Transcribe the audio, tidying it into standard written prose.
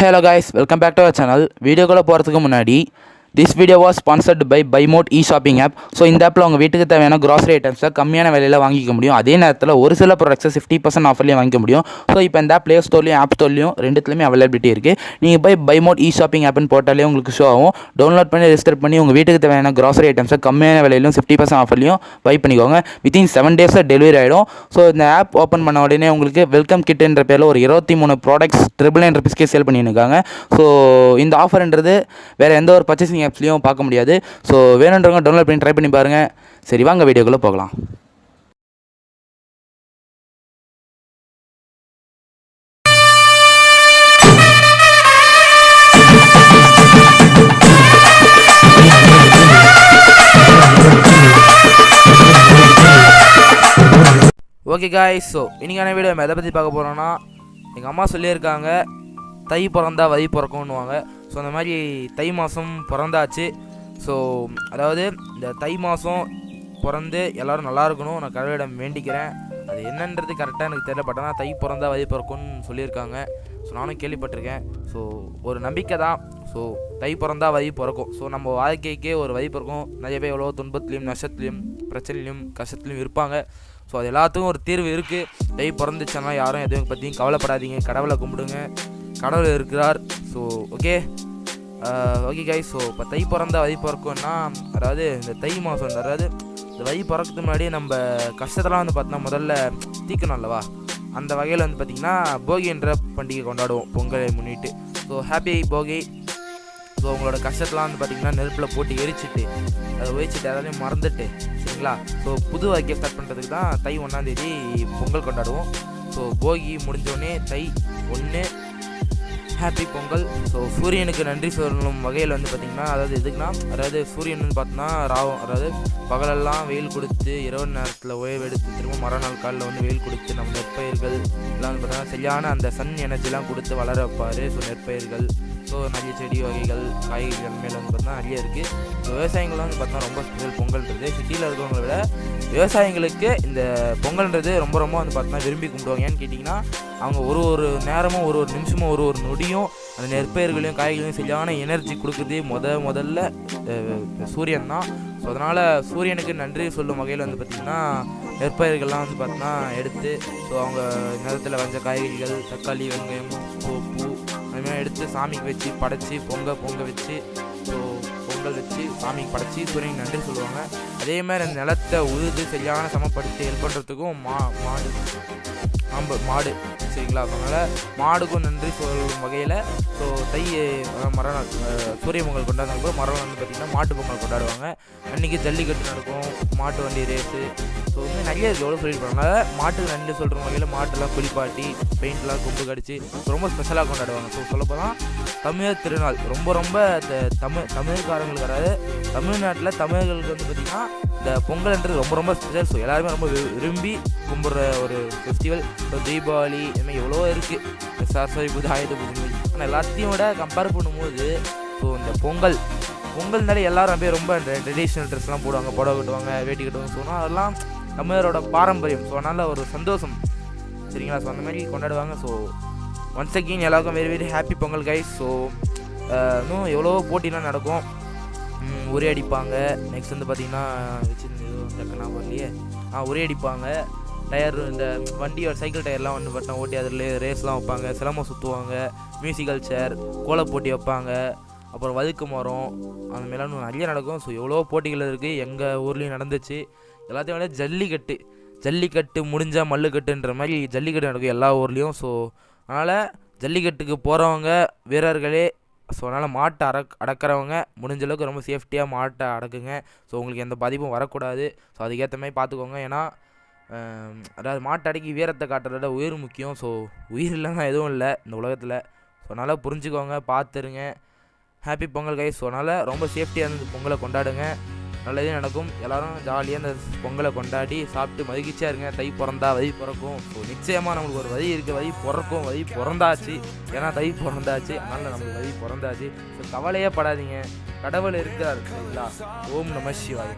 Hello guys, welcome back to our channel. Video குள்ள போறதுக்கு முன்னாடி this video was sponsored by BuyMode e-shopping app. So இந்த ஆப்பில் உங்கள் வீட்டுக்கு தேவையான க்ராசரி ஐட்டம்ஸை கம்மியான விலையில் வாங்கிக்க முடியும். அதே நேரத்தில் ஒரு சில ப்ராடக்ட்ஸை 50% ஆஃபர்லேயும் வாங்கிக்க முடியும். ஸோ இப்போ இந்த ப்ளே ஸ்டோர்லையும் ஆப் ஸ்டோர்லையும் ரெண்டுத்துலையுமே அவைலபிலிட்டி இருக்குது. நீங்கள் போய் BuyMode e-shopping ஆப்னு போட்டாலே உங்களுக்கு ஷோ ஆகும். டவுன்லோட் பண்ணி ரெஜிஸ்டர் பண்ணி உங்கள் வீட்டுக்கு தேவையான க்ராசரி ஐட்டம்ஸை கம்மியான விலையிலும் 50% ஆஃபர்லையும் பை பண்ணிக்கோங்க. வித்தின் 7 days டெலிவரி ஆகிடும். ஸோ இந்த ஆப் ஓப்பன் பண்ண உடனே உங்களுக்கு வெல்கம் கிட் என்ற பேரில் ஒரு 23 ப்ராடக்ட்ஸ் $999 rupeesக்கே சேல் பண்ணியிருக்காங்க. ஸோ இந்த ஆஃபர்ன்றது வேறு எந்த ஒரு பர்ச்சேசிங் ஆப்ஸ்லையும் பார்க்க முடியாது. ஸோ வேணுன்றவங்க டவுன்லோட் பண்ணி ட்ரை பண்ணி பாருங்கள். சரி வாங்க வீடியோக்குள்ளே போகலாம். ஓகே காய்ஸ், ஸோ இன்றைக்கான வீடியோ நம்ம எதை பற்றி பார்க்க போகிறோன்னா, எங்கள் அம்மா சொல்லியிருக்காங்க தை பிறந்தா வழி பிறக்கும்னுவாங்க. ஸோ அந்த மாதிரி தை மாதம் பிறந்தாச்சு. ஸோ அதாவது இந்த தை மாதம் பிறந்து எல்லோரும் நல்லா இருக்கணும் நான் கடவுளிடம் வேண்டிக்கிறேன். அது என்னன்றது கரெக்டாக எனக்கு தெரியல, பட் ஆனால் தை பிறந்தா வழி பிறக்கும்னு சொல்லியிருக்காங்க. ஸோ நானும் கேள்விப்பட்டிருக்கேன். ஸோ ஒரு நம்பிக்கை தான். ஸோ தை பிறந்தா வழி பிறக்கும். ஸோ நம்ம வாழ்க்கைக்கே ஒரு வழி பிறக்கும். நிறைய பேர் எவ்வளோ துன்பத்துலேயும் நஷ்டத்துலேயும் பிரச்சனையிலையும் கஷ்டத்துலையும் இருப்பாங்க. ஸோ அது எல்லாத்துக்கும் ஒரு தீர்வு இருக்குது. தை பிறந்துச்சுன்னா யாரும் எதுவும் பற்றியும் கவலைப்படாதீங்க. கடவுளை கும்பிடுங்க, கடவுள் இருக்கிறார். ஸோ ஓகே கைஸ், ஸோ இப்போ தை பிறந்தா வழி பிறக்கும்னா, அதாவது இந்த தை மாதம் அதாவது இந்த வழி பிறக்கிறதுக்கு முன்னாடி நம்ம கஷ்டத்தெல்லாம் வந்து பார்த்தோன்னா முதல்ல தீக்கணும் அல்லவா. அந்த வகையில் வந்து பார்த்திங்கன்னா போகி என்ற பண்டிகை கொண்டாடுவோம் பொங்கலை முன்னிட்டு. ஸோ ஹாப்பி போகி. ஸோ உங்களோட கஷ்டத்தெலாம் வந்து பார்த்திங்கன்னா நெருப்பில் போட்டு எரிச்சிட்டு அதை ஒழிச்சிட்டு அதாலையும் மறந்துட்டு சரிங்களா. ஸோ புது வாழ்க்கையை ஸ்டார்ட் பண்ணுறதுக்கு தான் தை 1ஆம் தேதி பொங்கல் கொண்டாடுவோம். ஸோ போகி முடிஞ்சோடனே தை 1 ஹாப்பி பொங்கல். ஸோ சூரியனுக்கு நன்றி சொல்லும் வகையில் வந்து பார்த்திங்கன்னா, அதாவது எதுக்குன்னா, அதாவது சூரியன் வந்து பார்த்தோன்னா ராவம், அதாவது பகலெல்லாம் வெயில் கொடுத்து இரவு நேரத்தில் ஓய்வெடுத்து திரும்ப மறுநாள் காலில் வந்து வெயில் கொடுத்து நம்ம நெற்பயிர்கள் எல்லாம் வந்து பார்த்தோன்னா சரியான அந்த சன் எனர்ஜிலாம் கொடுத்து வளர வைப்பார். ஸோ நெற்பயிர்கள், ஸோ நிறைய செடி வகைகள் காய்கறிகள் மேலே வந்து பார்த்தோன்னா நிறைய இருக்குது. ஸோ விவசாயிகள்லாம் வந்து பார்த்தோன்னா ரொம்ப ஸ்பெஷல் பொங்கல்ன்றது. சிட்டியில் இருக்கிறவங்கள விட விவசாயிகளுக்கு இந்த பொங்கல்ன்றது ரொம்ப ரொம்ப வந்து பார்த்தோன்னா விரும்பி கும்பிடுவாங்க. ஏன்னு கேட்டிங்கன்னா, அவங்க ஒரு நேரமும் ஒரு நிமிஷமும் ஒரு நொடியும் அந்த நெற்பயிர்களையும் காய்களையும் சரியான எனர்ஜி கொடுக்குது முதல்ல சூரியன் தான். ஸோ அதனால் சூரியனுக்கு நன்றி சொல்லும் வகையில் வந்து பார்த்திங்கன்னா நெற்பயிர்கள்லாம் வந்து பார்த்தோன்னா எடுத்து, ஸோ அவங்க நிலத்தில் வந்த காய்கறிகள் தக்காளி வெங்காயம் பூ அதுமாதிரி எடுத்து சாமிக்கு வச்சு படைச்சி பொங்க வச்சு, ஸோ பொங்கல் வச்சு சாமிக்கு படைச்சி சூரியனுக்கு நன்றி சொல்லுவாங்க. அதேமாதிரி அந்த நிலத்தை உழுது சரியான சமப்படுத்தி ஹெல்ப் பண்ணுறதுக்கும் மாடு சரிங்களா. அதனால் மாடுக்கும் நன்றி சொல்லும் வகையில் ஸோ தை மறுநாள் சூரிய பொங்கல் கொண்டாடுறப்போ மறுநாள் வந்து பார்த்திங்கன்னா மாட்டு பொங்கல் கொண்டாடுவாங்க. அன்றைக்கி ஜல்லிக்கட்டு நடக்கும், மாட்டு வண்டி ரேஸு, ஸோ வந்து நிறைய எவ்வளோ சொல்லியிருப்பாங்க. மாட்டுக்கு நன்றி சொல்கிற வகையில் மாட்டெல்லாம் குளிப்பாட்டி பெயிண்ட்லாம் கொம்பு கடிச்சு ரொம்ப ஸ்பெஷலாக கொண்டாடுவாங்க. ஸோ சொல்லப்போனால் தமிழர் திருநாள் ரொம்ப தமிழ்காரங்களுக்கு வராது. தமிழ்நாட்டில் தமிழர்களுக்கு வந்து பார்த்திங்கன்னா இந்த பொங்கல்ன்றது ரொம்ப ஸ்பெஷல். ஸோ எல்லாருமே ரொம்ப விரும்பி கும்பிட்ற ஒரு ஃபெஸ்டிவல். ஸோ தீபாவளி இதுமாதிரி எவ்வளோ இருக்குது, சரஸ்வதி பூஜை, ஆயுத பூஜை, ஆனால் எல்லாத்தையும் விட கம்பேர் பண்ணும்போது ஸோ இந்த பொங்கல்னாலே எல்லோரும் அப்படியே ரொம்ப ட்ரெடிஷ்னல் ட்ரெஸ்லாம் போடுவாங்க, புடவை கட்டுவாங்க, வேட்டி கட்டுவாங்க. ஸோ அதெல்லாம் தமிழரோட பாரம்பரியம். ஸோ அதனால் ஒரு சந்தோஷம் சரிங்களா. ஸோ அந்த மாதிரி கொண்டாடுவாங்க. ஸோ ஒன்ஸ் அகெயின் எல்லாருக்கும் very happy Pongal guys. So இன்னும் எவ்வளோ போட்டிலாம் நடக்கும், உரி அடிப்பாங்க. நெக்ஸ்ட் வந்து பார்த்திங்கன்னா டக்குனா வரலையே உரி அடிப்பாங்க. டயர் இந்த வண்டியோட சைக்கிள் டயர்லாம் வந்து பார்த்தா ஓட்டி அதில் ரேஸ்லாம் வைப்பாங்க, சிலம்பம் சுற்றுவாங்க, மியூசிக்கல் சேர், கோலை போட்டி வைப்பாங்க, அப்புறம் வழுக்கு மரம், அந்த மாதிரிலாம் நிறைய நடக்கும். ஸோ எவ்வளோ போட்டிகள் இருக்குது, எங்கள் ஊர்லேயும் நடந்துச்சு. எல்லாத்தையும் விட ஜல்லிக்கட்டு முடிஞ்சால் மல்லுக்கட்டுன்ற மாதிரி ஜல்லிக்கட்டு நடக்கும் எல்லா ஊர்லேயும். ஸோ அதனால் ஜல்லிக்கட்டுக்கு போகிறவங்க வீரர்களே, ஸோ அதனால் மாட்டை அடக்கிறவங்க முடிஞ்சளவுக்கு ரொம்ப சேஃப்டியாக மாட்டை அடக்குங்க. ஸோ உங்களுக்கு எந்த பாதிப்பும் வரக்கூடாது. ஸோ அதுக்கேற்ற மாதிரி பார்த்துக்கோங்க. ஏன்னா அதாவது மாட்டை அடக்கி வீரத்தை காட்டுறத உயிர் முக்கியம். ஸோ உயிர் இல்லைன்னா எதுவும் இல்லை இந்த உலகத்தில். ஸோ அதனால் புரிஞ்சுக்கோங்க, பார்த்துருங்க. Happy Pongal guys. ஸோ அதனால் ரொம்ப சேஃப்டியாக இருந்து பொங்கலை கொண்டாடுங்க, நல்லதே நடக்கும். எல்லோரும் ஜாலியாக அந்த பொங்கலை கொண்டாடி சாப்பிட்டு மகிழ்ச்சியாக இருங்க. தை பிறந்தா வழி பிறக்கும். ஸோ நிச்சயமாக நம்மளுக்கு ஒரு வழி இருக்குது, வழி பிறக்கும், வழி பிறந்தாச்சு. ஏன்னா தை பிறந்தாச்சு, அதனால் நம்மளுக்கு வழி பிறந்தாச்சு. ஸோ கவலையே படாதீங்க, கடவுள் இருக்கிறார் சரிங்களா. ஓம் நம சிவாய.